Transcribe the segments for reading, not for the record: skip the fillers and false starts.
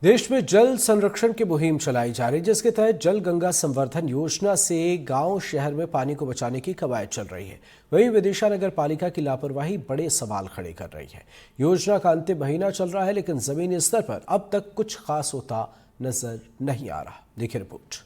देश में जल संरक्षण की मुहिम चलाई जा रही है, जिसके तहत जल गंगा संवर्धन योजना से गांव शहर में पानी को बचाने की कवायद चल रही है। वहीं विदिशा नगर पालिका की लापरवाही बड़े सवाल खड़े कर रही है। योजना का अंतिम महीना चल रहा है, लेकिन जमीनी स्तर पर अब तक कुछ खास होता नजर नहीं आ रहा। देखिए रिपोर्ट।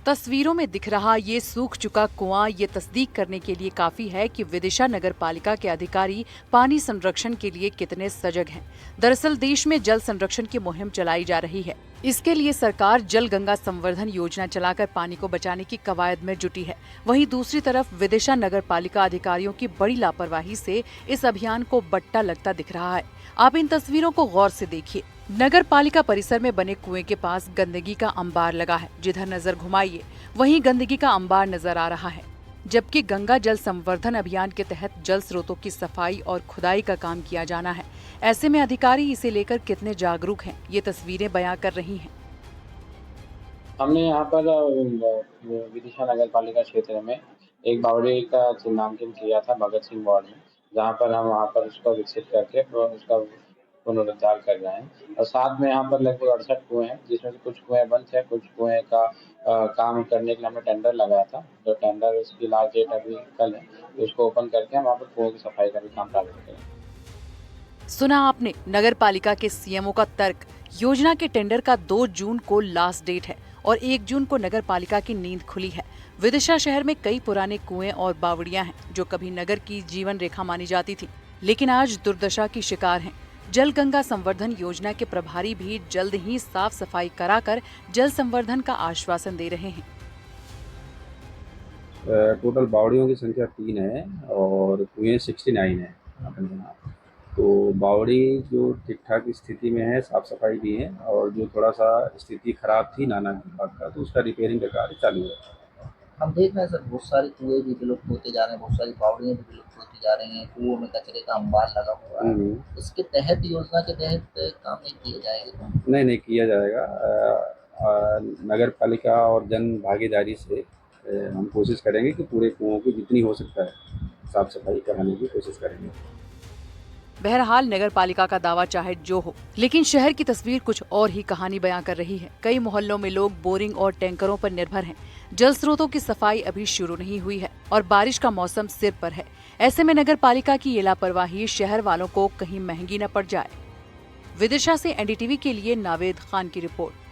तस्वीरों में दिख रहा ये सूख चुका कुआं ये तस्दीक करने के लिए काफी है कि विदिशा नगर पालिका के अधिकारी पानी संरक्षण के लिए कितने सजग हैं। दरअसल देश में जल संरक्षण की मुहिम चलाई जा रही है। इसके लिए सरकार जल गंगा संवर्धन योजना चलाकर पानी को बचाने की कवायद में जुटी है। वहीं दूसरी तरफ विदिशा नगर पालिका अधिकारियों की बड़ी लापरवाही से इस अभियान को बट्टा लगता दिख रहा है। आप इन तस्वीरों को गौर से देखिए। नगर पालिका परिसर में बने कुएं के पास गंदगी का अंबार लगा है। जिधर नजर घुमाइए वहीं गंदगी का अंबार नजर आ रहा है। जबकि गंगा जल संवर्धन अभियान के तहत जल स्रोतों की सफाई और खुदाई का काम किया जाना है। ऐसे में अधिकारी इसे लेकर कितने जागरूक हैं, ये तस्वीरें बयां कर रही हैं। हमने यहाँ पर विदिशा नगर पालिका क्षेत्र में एक बावड़ी का चिन्हांकन किया था भगत सिंह वार्ड में, जहाँ पर हम वहाँ पर उसको विकसित करके उसका पुनरुद्धार कर रहे हैं। और साथ में यहाँ पर लगभग 68 कुएं हैं, जिसमें से कुछ कुएं बंद है, कुछ कुएं का काम करने के लिए हमने टेंडर लगाया था। जो टेंडर उसकी लास्ट डेट अभी कल है, तो उसको ओपन करके हम वहाँ पर कुओं की सफाई का भी काम प्रारंभ करेंगे। सुना आपने नगर पालिका के सीएमओ का तर्क। योजना के टेंडर का 2 जून को लास्ट डेट है और 1 जून को नगर पालिका की नींद खुली है। विदिशा शहर में कई पुराने कुएं और बावड़ियां हैं जो कभी नगर की जीवन रेखा मानी जाती थी, लेकिन आज दुर्दशा की शिकार हैं। जल गंगा संवर्धन योजना के प्रभारी भी जल्द ही साफ सफाई कराकर जल संवर्धन का आश्वासन दे रहे हैं। टोटल बावड़ियों की संख्या 3 है और कुएं 69 है अपने यहाँ। तो बावड़ी जो ठीक ठाक स्थिति में है, साफ सफाई भी है, और जो थोड़ा सा स्थिति खराब थी नाना विभाग का, तो उसका रिपेयरिंग का कार्य चालू है। हम देख रहे हैं सर, बहुत सारे कुएं भी विलुप्त होते जा रहे हैं, बहुत सारी बावड़ियां भी विलुप्त होती जा रही हैं। कुओं में कचरे का अंबार लगा हुआ है। इसके तहत योजना के तहत काम नहीं किया जाएगा? नहीं किया जाएगा। नगर पालिका और जन भागीदारी से हम कोशिश करेंगे कि पूरे कुओं की जितनी हो सकता है साफ सफाई कराने की कोशिश करेंगे। बहरहाल नगर पालिका का दावा चाहे जो हो, लेकिन शहर की तस्वीर कुछ और ही कहानी बयां कर रही है। कई मोहल्लों में लोग बोरिंग और टैंकरों पर निर्भर हैं। जल स्रोतों की सफाई अभी शुरू नहीं हुई है और बारिश का मौसम सिर पर है। ऐसे में नगर पालिका की ये लापरवाही शहर वालों को कहीं महंगी न पड़ जाए। विदिशा से एनडीटीवी के लिए नावेद खान की रिपोर्ट।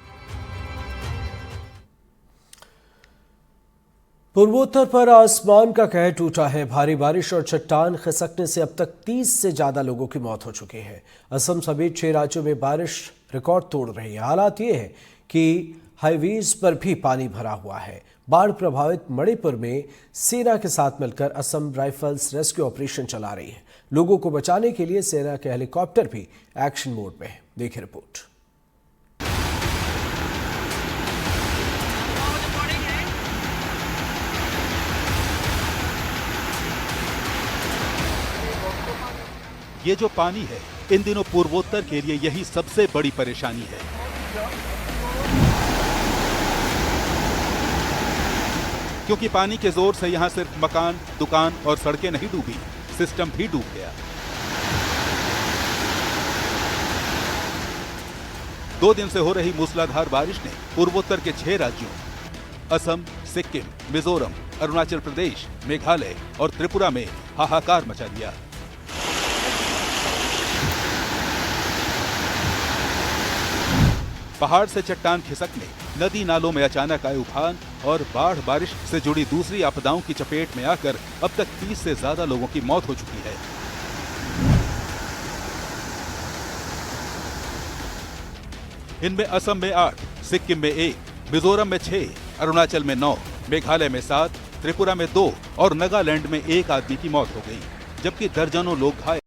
पूर्वोत्तर पर आसमान का कहर टूटा है। भारी बारिश और चट्टान खिसकने से अब तक 30 से ज्यादा लोगों की मौत हो चुकी है। असम समेत 6 राज्यों में बारिश रिकॉर्ड तोड़ रही है। हालात ये है कि हाईवेज पर भी पानी भरा हुआ है। बाढ़ प्रभावित मणिपुर में सेना के साथ मिलकर असम राइफल्स रेस्क्यू ऑपरेशन चला रही है। लोगों को बचाने के लिए सेना के हेलीकॉप्टर भी एक्शन मोड में है। देखिए रिपोर्ट। ये जो पानी है, इन दिनों पूर्वोत्तर के लिए यही सबसे बड़ी परेशानी है। क्योंकि पानी के जोर से यहाँ सिर्फ मकान, दुकान और सड़कें नहीं डूबी, सिस्टम भी डूब गया। 2 दिन से हो रही मूसलाधार बारिश ने पूर्वोत्तर के 6 राज्यों असम, सिक्किम, मिजोरम, अरुणाचल प्रदेश, मेघालय और त्रिपुरा में हाहाकार मचा दिया। पहाड़ से चट्टान खिसकने, नदी नालों में अचानक आए उफान और बाढ़ बारिश से जुड़ी दूसरी आपदाओं की चपेट में आकर अब तक 30 से ज्यादा लोगों की मौत हो चुकी है। इनमें असम में 8, सिक्किम में 1, मिजोरम में 6, अरुणाचल में 9, मेघालय में 7, त्रिपुरा में 2 और नागालैंड में 1 आदमी की मौत हो गई, जबकि दर्जनों लोग घायल।